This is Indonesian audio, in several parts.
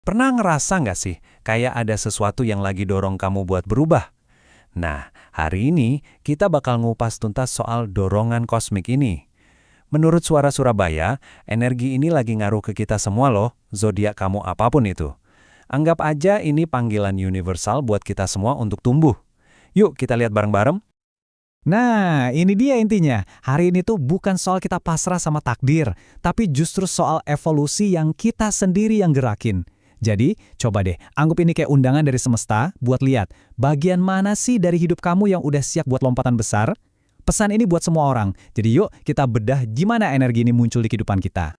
Pernah ngerasa nggak sih, kayak ada sesuatu yang lagi dorong kamu buat berubah? Nah, hari ini kita bakal ngupas tuntas soal dorongan kosmik ini. Menurut Suara Surabaya, energi ini lagi ngaruh ke kita semua loh, zodiak kamu apapun itu. Anggap aja ini panggilan universal buat kita semua untuk tumbuh. Yuk kita lihat bareng-bareng. Nah, ini dia intinya. Hari ini tuh bukan soal kita pasrah sama takdir, tapi justru soal evolusi yang kita sendiri yang gerakin. Jadi, coba deh, anggap ini kayak undangan dari semesta buat lihat bagian mana sih dari hidup kamu yang udah siap buat lompatan besar. Pesan ini buat semua orang. Jadi yuk kita bedah gimana energi ini muncul di kehidupan kita.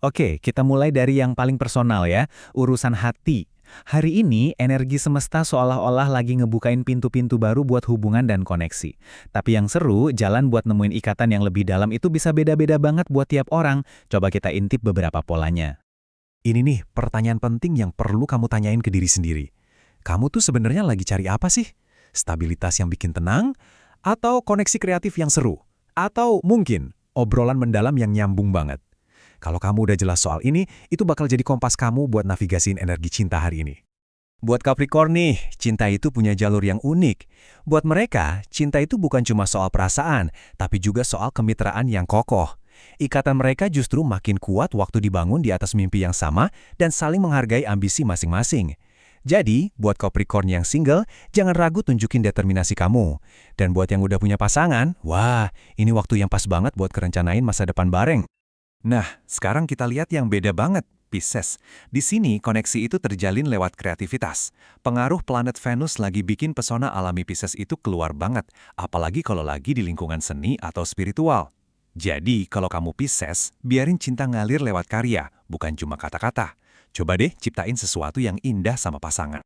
Oke, kita mulai dari yang paling personal ya, urusan hati. Hari ini, energi semesta seolah-olah lagi ngebukain pintu-pintu baru buat hubungan dan koneksi. Tapi yang seru, jalan buat nemuin ikatan yang lebih dalam itu bisa beda-beda banget buat tiap orang. Coba kita intip beberapa polanya. Ini nih pertanyaan penting yang perlu kamu tanyain ke diri sendiri. Kamu tuh sebenarnya lagi cari apa sih? Stabilitas yang bikin tenang? Atau koneksi kreatif yang seru? Atau mungkin obrolan mendalam yang nyambung banget? Kalau kamu udah jelas soal ini, itu bakal jadi kompas kamu buat navigasiin energi cinta hari ini. Buat Capricorn nih, cinta itu punya jalur yang unik. Buat mereka, cinta itu bukan cuma soal perasaan, tapi juga soal kemitraan yang kokoh. Ikatan mereka justru makin kuat waktu dibangun di atas mimpi yang sama dan saling menghargai ambisi masing-masing. Jadi, buat Capricorn yang single, jangan ragu tunjukin determinasi kamu. Dan buat yang udah punya pasangan, wah, ini waktu yang pas banget buat kerencanain masa depan bareng. Nah, sekarang kita lihat yang beda banget, Pisces. Di sini, koneksi itu terjalin lewat kreativitas. Pengaruh planet Venus lagi bikin pesona alami Pisces itu keluar banget, apalagi kalau lagi di lingkungan seni atau spiritual. Jadi, kalau kamu Pisces, biarin cinta ngalir lewat karya, bukan cuma kata-kata. Coba deh ciptain sesuatu yang indah sama pasangan.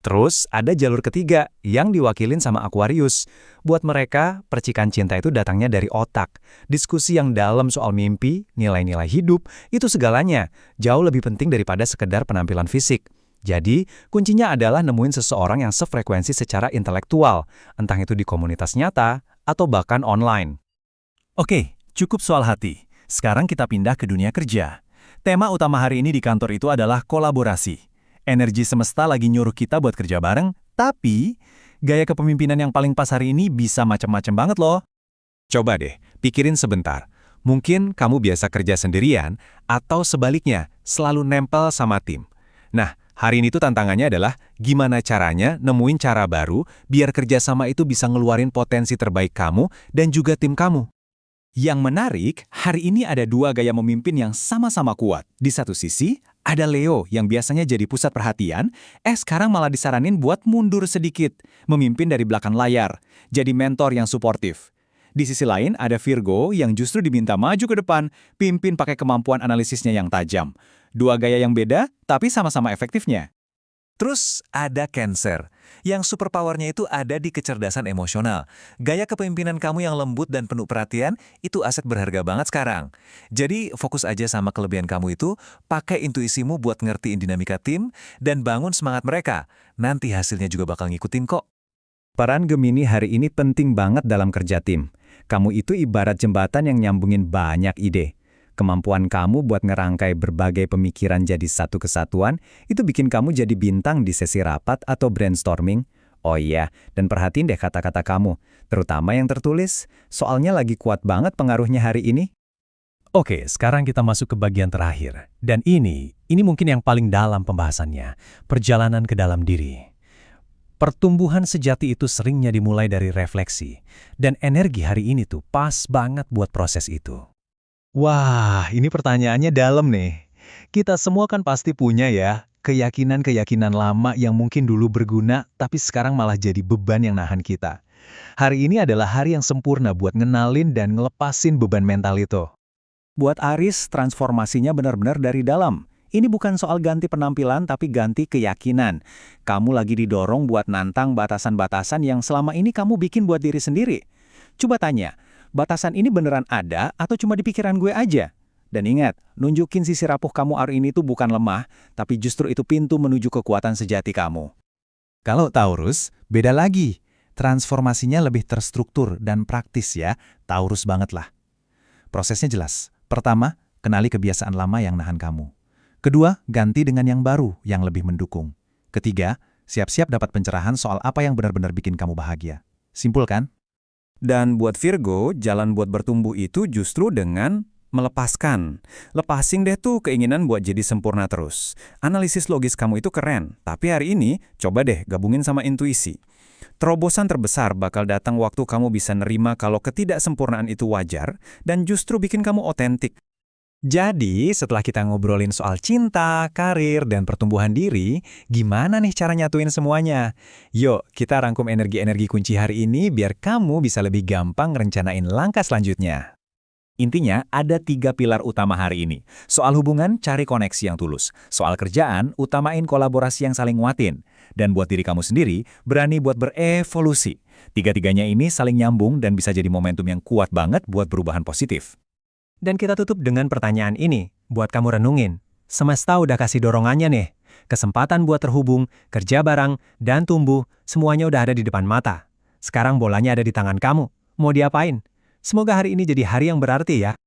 Terus ada jalur ketiga yang diwakilin sama Aquarius. Buat mereka, percikan cinta itu datangnya dari otak. Diskusi yang dalam soal mimpi, nilai-nilai hidup, itu segalanya. Jauh lebih penting daripada sekedar penampilan fisik. Jadi, kuncinya adalah nemuin seseorang yang sefrekuensi secara intelektual, entah itu di komunitas nyata atau bahkan online. Oke, cukup soal hati. Sekarang kita pindah ke dunia kerja. Tema utama hari ini di kantor itu adalah kolaborasi. Energi semesta lagi nyuruh kita buat kerja bareng, tapi gaya kepemimpinan yang paling pas hari ini bisa macam-macam banget loh. Coba deh, pikirin sebentar. Mungkin kamu biasa kerja sendirian, atau sebaliknya, selalu nempel sama tim. Nah, hari ini tuh tantangannya adalah gimana caranya nemuin cara baru biar kerjasama itu bisa ngeluarin potensi terbaik kamu dan juga tim kamu. Yang menarik, hari ini ada dua gaya memimpin yang sama-sama kuat. Di satu sisi, ada Leo yang biasanya jadi pusat perhatian, sekarang malah disaranin buat mundur sedikit, memimpin dari belakang layar, jadi mentor yang suportif. Di sisi lain, ada Virgo yang justru diminta maju ke depan, pimpin pakai kemampuan analisisnya yang tajam. Dua gaya yang beda, tapi sama-sama efektifnya. Terus ada Cancer, yang superpowernya itu ada di kecerdasan emosional. Gaya kepemimpinan kamu yang lembut dan penuh perhatian, itu aset berharga banget sekarang. Jadi fokus aja sama kelebihan kamu itu, pakai intuisimu buat ngertiin dinamika tim, dan bangun semangat mereka. Nanti hasilnya juga bakal ngikutin kok. Peran Gemini hari ini penting banget dalam kerja tim. Kamu itu ibarat jembatan yang nyambungin banyak ide. Kemampuan kamu buat ngerangkai berbagai pemikiran jadi satu kesatuan, itu bikin kamu jadi bintang di sesi rapat atau brainstorming. Oh iya, dan perhatiin deh kata-kata kamu, terutama yang tertulis, soalnya lagi kuat banget pengaruhnya hari ini. Oke, sekarang kita masuk ke bagian terakhir. Dan ini mungkin yang paling dalam pembahasannya, perjalanan ke dalam diri. Pertumbuhan sejati itu seringnya dimulai dari refleksi, dan energi hari ini tuh pas banget buat proses itu. Wah, ini pertanyaannya dalam nih. Kita semua kan pasti punya ya, keyakinan-keyakinan lama yang mungkin dulu berguna, tapi sekarang malah jadi beban yang nahan kita. Hari ini adalah hari yang sempurna buat ngenalin dan ngelepasin beban mental itu. Buat Aries, transformasinya benar-benar dari dalam. Ini bukan soal ganti penampilan, tapi ganti keyakinan. Kamu lagi didorong buat nantang batasan-batasan yang selama ini kamu bikin buat diri sendiri. Coba tanya, batasan ini beneran ada atau cuma di pikiran gue aja? Dan ingat, nunjukin sisi rapuh kamu hari ini tuh bukan lemah, tapi justru itu pintu menuju kekuatan sejati kamu. Kalau Taurus, beda lagi. Transformasinya lebih terstruktur dan praktis ya, Taurus banget lah. Prosesnya jelas. Pertama, kenali kebiasaan lama yang nahan kamu. Kedua, ganti dengan yang baru, yang lebih mendukung. Ketiga, siap-siap dapat pencerahan soal apa yang benar-benar bikin kamu bahagia. Simpul kan? Dan buat Virgo, jalan buat bertumbuh itu justru dengan melepaskan. Lepasin deh tuh keinginan buat jadi sempurna terus. Analisis logis kamu itu keren, tapi hari ini coba deh gabungin sama intuisi. Terobosan terbesar bakal datang waktu kamu bisa nerima kalau ketidaksempurnaan itu wajar dan justru bikin kamu otentik. Jadi, setelah kita ngobrolin soal cinta, karir, dan pertumbuhan diri, gimana nih cara nyatuin semuanya? Yuk, kita rangkum energi-energi kunci hari ini biar kamu bisa lebih gampang rencanain langkah selanjutnya. Intinya, ada 3 pilar utama hari ini. Soal hubungan, cari koneksi yang tulus. Soal kerjaan, utamain kolaborasi yang saling nguatin. Dan buat diri kamu sendiri, berani buat berevolusi. Tiga-tiganya ini saling nyambung dan bisa jadi momentum yang kuat banget buat perubahan positif. Dan kita tutup dengan pertanyaan ini, buat kamu renungin. Semesta udah kasih dorongannya nih. Kesempatan buat terhubung, kerja bareng, dan tumbuh, semuanya udah ada di depan mata. Sekarang bolanya ada di tangan kamu. Mau diapain? Semoga hari ini jadi hari yang berarti ya.